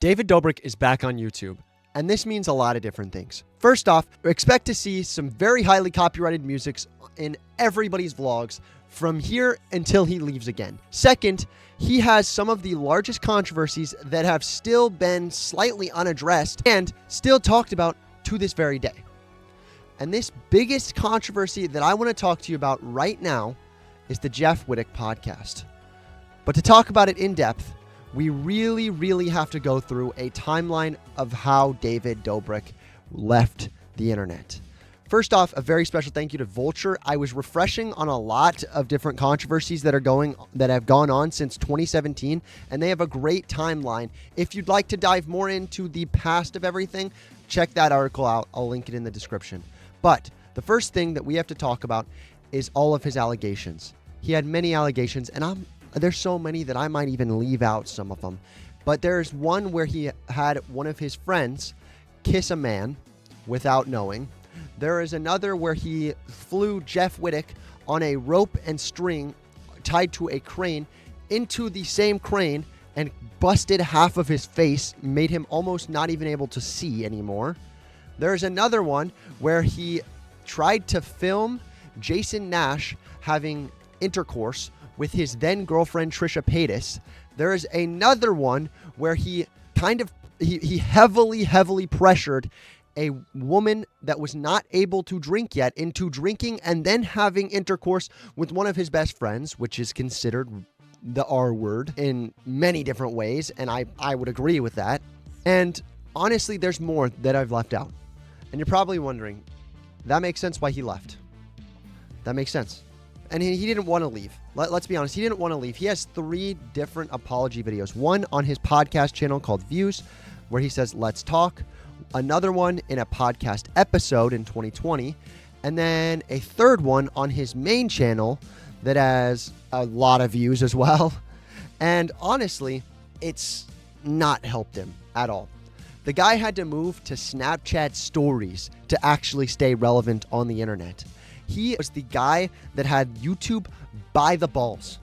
David Dobrik is back on YouTube, and this means a lot of different things. First off, expect to see some very highly copyrighted musics in everybody's vlogs from here until he leaves again. Second, he has some of the largest controversies that have still been slightly unaddressed and still talked about to this very day. And this biggest controversy that I want to talk to you about right now is the Jeff Wittek podcast. But to talk about it in depth, we really have to go through a timeline of how David Dobrik left the internet. First off, a very special thank you to Vulture. I was refreshing on a lot of different controversies that have gone on since 2017, and they have a great timeline. If you'd like to dive more into the past of everything, check that article out. I'll link it in the description. But the first thing that we have to talk about is all of his allegations. He had many allegations, and there's so many that I might even leave out some of them. But there's one where he had one of his friends kiss a man without knowing. There is another where he flew Jeff Wittek on a rope and string tied to a crane into the same crane and busted half of his face, made him almost not even able to see anymore. There's another one where he tried to film Jason Nash having intercourse with his then girlfriend Trisha Paytas. There is another one where he heavily pressured a woman that was not able to drink yet into drinking and then having intercourse with one of his best friends, which is considered the R word in many different ways, and I would agree with that. And honestly, there's more that I've left out. And you're probably wondering, that makes sense why he left. That makes sense. And he didn't want to leave. Let's be honest, he didn't want to leave. He has 3 different apology videos. One on his podcast channel called Views, where he says, let's talk. Another one in a podcast episode in 2020. And then a third one on his main channel that has a lot of views as well. And honestly, it's not helped him at all. The guy had to move to Snapchat stories to actually stay relevant on the internet. He was the guy that had YouTube by the balls.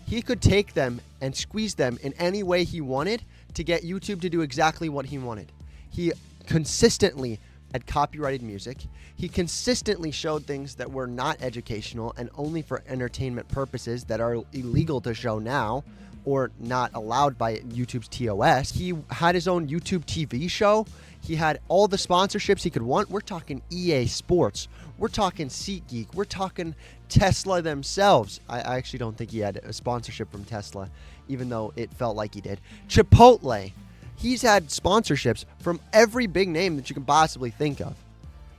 He could take them and squeeze them in any way he wanted to get YouTube to do exactly what he wanted. He consistently had copyrighted music. He consistently showed things that were not educational and only for entertainment purposes that are illegal to show now or not allowed by YouTube's TOS. He had his own YouTube TV show. He had all the sponsorships he could want. We're talking EA Sports. We're talking SeatGeek. We're talking Tesla themselves. I actually don't think he had a sponsorship from Tesla, even though it felt like he did. Chipotle. He's had sponsorships from every big name that you can possibly think of.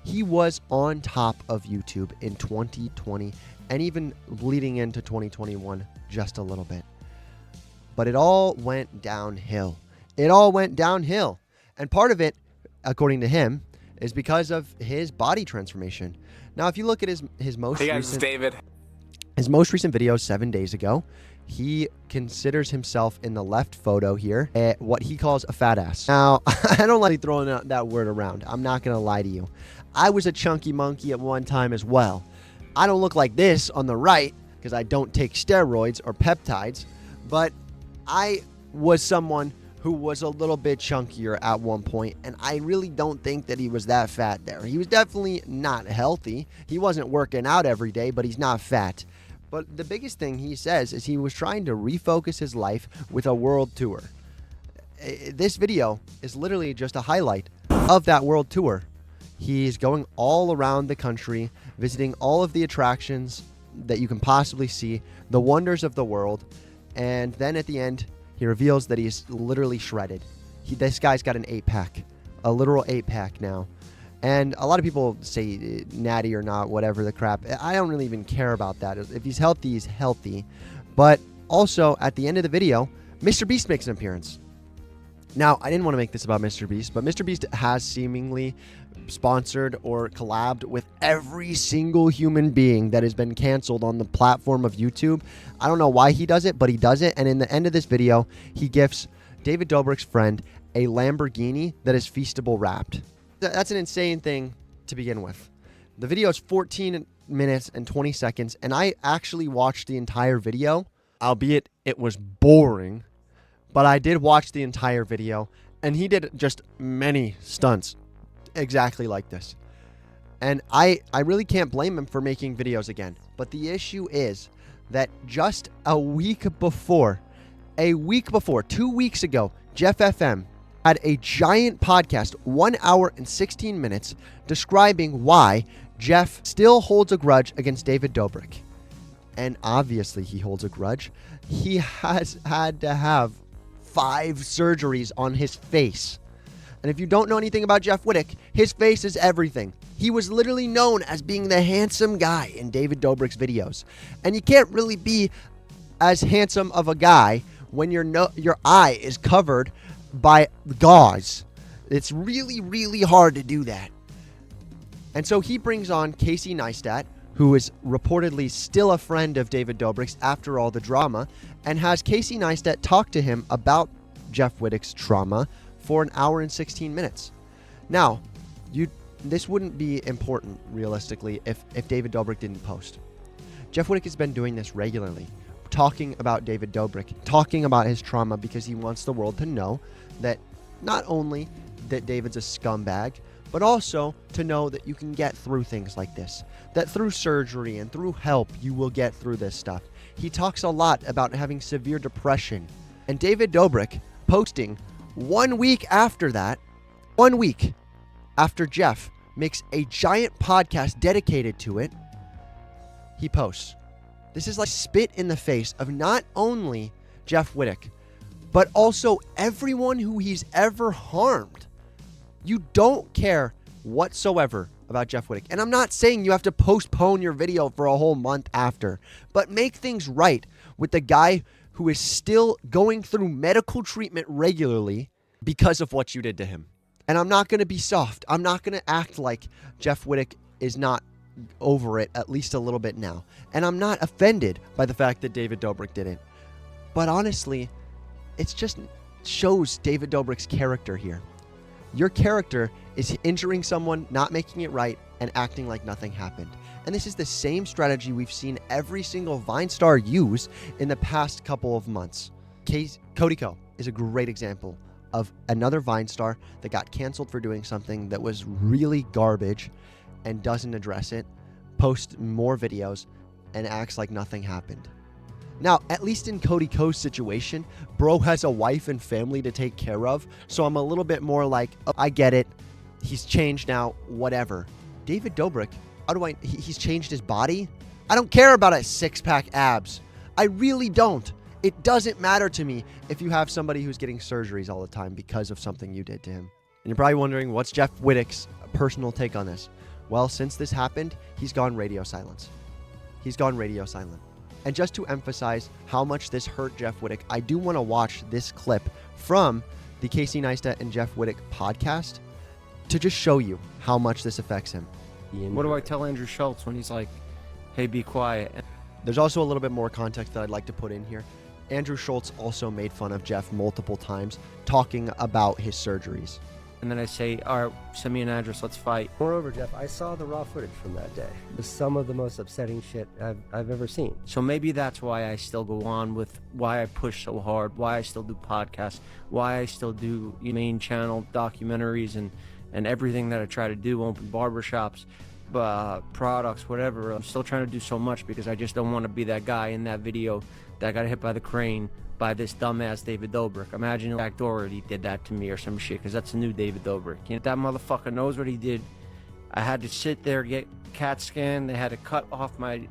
He was on top of YouTube in 2020 and even bleeding into 2021 just a little bit. But it all went downhill. It all went downhill. And part of it, according to him, is because of his body transformation. Now, if you look at his most recent video 7 days ago, he considers himself in the left photo here what he calls a fat ass. Now, I don't like throwing out that word around. I'm not going to lie to you. I was a chunky monkey at one time as well. I don't look like this on the right because I don't take steroids or peptides, but I was someone who was a little bit chunkier at one point, and I really don't think that he was that fat there. He was definitely not healthy. He wasn't working out every day, but he's not fat. But the biggest thing he says is he was trying to refocus his life with a world tour. This video is literally just a highlight of that world tour. He's going all around the country, visiting all of the attractions that you can possibly see, the wonders of the world, and then at the end, he reveals that he's literally shredded. This guy's got an 8-pack, a literal 8-pack now. And a lot of people say natty or not, whatever the crap. I don't really even care about that. If he's healthy, he's healthy. But also, at the end of the video, Mr. Beast makes an appearance. Now, I didn't want to make this about Mr. Beast, but Mr. Beast has seemingly sponsored or collabed with every single human being that has been canceled on the platform of YouTube. I don't know why he does it, but he does it. And in the end of this video, he gifts David Dobrik's friend a Lamborghini that is Feastable wrapped. That's an insane thing to begin with. The video is 14 minutes and 20 seconds, and I actually watched the entire video, albeit it was boring, but I did watch the entire video, And he did just many stunts exactly like this. And I really can't blame him for making videos again. But the issue is that just a week before, 2 weeks ago, Jeff FM had a giant podcast, 1 hour and 16 minutes, describing why Jeff still holds a grudge against David Dobrik. And obviously he holds a grudge. He has had to have 5 surgeries on his face. And if you don't know anything about Jeff Wittek, his face is everything. He was literally known as being the handsome guy in David Dobrik's videos. And you can't really be as handsome of a guy when your eye is covered by gauze. It's really, really hard to do that. And so he brings on Casey Neistat, who is reportedly still a friend of David Dobrik's after all the drama, and has Casey Neistat talk to him about Jeff Wittek's trauma for 1 hour and 16 minutes. Now, this wouldn't be important, realistically, if David Dobrik didn't post. Jeff Wittek has been doing this regularly, talking about David Dobrik, talking about his trauma, because he wants the world to know that not only that David's a scumbag, but also to know that you can get through things like this, that through surgery and through help, you will get through this stuff. He talks a lot about having severe depression. And David Dobrik posting 1 week after that, 1 week after Jeff makes a giant podcast dedicated to it, he posts. This is like spit in the face of not only Jeff Wittek, but also everyone who he's ever harmed. You don't care whatsoever about Jeff Wittek. And I'm not saying you have to postpone your video for a whole month after, but make things right with the guy who is still going through medical treatment regularly because of what you did to him. And I'm not going to be soft. I'm not going to act like Jeff Wittek is not over it at least a little bit now. And I'm not offended by the fact that David Dobrik did it. But honestly, it just shows David Dobrik's character here. Your character is injuring someone, not making it right, and acting like nothing happened. And this is the same strategy we've seen every single Vine star use in the past couple of months. Cody Ko is a great example of another Vine star that got canceled for doing something that was really garbage and doesn't address it, posts more videos, and acts like nothing happened. Now, at least in Cody Ko's situation, bro has a wife and family to take care of, so I'm a little bit more like, oh, I get it. He's changed now, whatever. David Dobrik, he's changed his body? I don't care about his six-pack abs. I really don't. It doesn't matter to me if you have somebody who's getting surgeries all the time because of something you did to him. And you're probably wondering, what's Jeff Wittek's personal take on this? Well, since this happened, he's gone radio silent. He's gone radio silent. And just to emphasize how much this hurt Jeff Wittek, I do want to watch this clip from the Casey Neistat and Jeff Wittek podcast to just show you how much this affects him. What do I tell Andrew Schultz when he's like, hey, be quiet? There's also a little bit more context that I'd like to put in here. Andrew Schultz also made fun of Jeff multiple times, talking about his surgeries. And then I say, all right, send me an address, let's fight. Moreover, Jeff, I saw the raw footage from that day. It was some of the most upsetting shit I've ever seen. So maybe that's why I still go on with why I push so hard, why I still do podcasts, why I still do main channel documentaries and everything that I try to do, open barbershops, products, whatever. I'm still trying to do so much because I just don't want to be that guy in that video that got hit by the crane by this dumbass David Dobrik. Imagine Jack Doherty did that to me or some shit, because that's the new David Dobrik. You know, that motherfucker knows what he did. I had to sit there, get CAT scan. They had to cut off my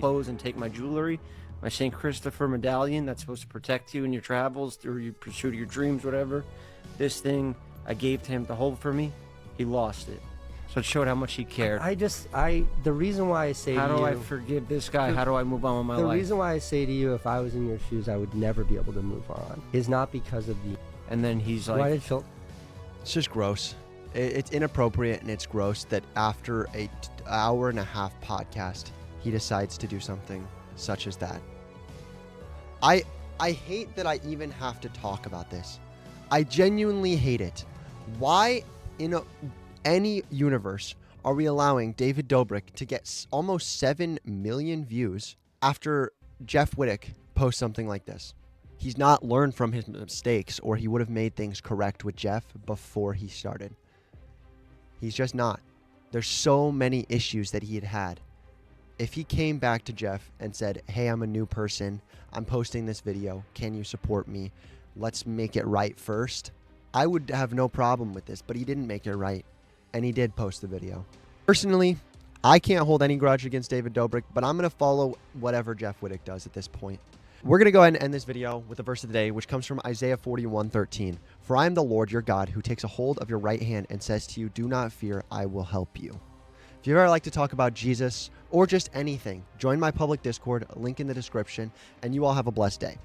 clothes and take my jewelry, my St. Christopher medallion that's supposed to protect you in your travels through your pursuit of your dreams, whatever. This thing I gave to him to hold for me. He lost it. So it showed how much he cared. The reason why I say to you... How do I forgive this guy? How do I move on with my life? The reason why I say to you, if I was in your shoes, I would never be able to move on, is not because of the... And then he's like... Why did Schultz... It's just gross. It's inappropriate and it's gross that after an hour-and-a-half podcast, he decides to do something such as that. I hate that I even have to talk about this. I genuinely hate it. Why in any universe are we allowing David Dobrik to get almost 7 million views after Jeff Wittek posts something like this? He's not learned from his mistakes, or he would have made things correct with Jeff before he started. He's just not. There's so many issues that he had. If he came back to Jeff and said, hey, I'm a new person, I'm posting this video, can you support me? Let's make it right first. I would have no problem with this, but he didn't make it right, and he did post the video. Personally, I can't hold any grudge against David Dobrik, but I'm going to follow whatever Jeff Wittick does at this point. We're going to go ahead and end this video with the verse of the day, which comes from Isaiah 41:13. For I am the Lord your God, who takes a hold of your right hand and says to you, do not fear, I will help you. If you'd ever like to talk about Jesus or just anything, join my public Discord, link in the description, and you all have a blessed day.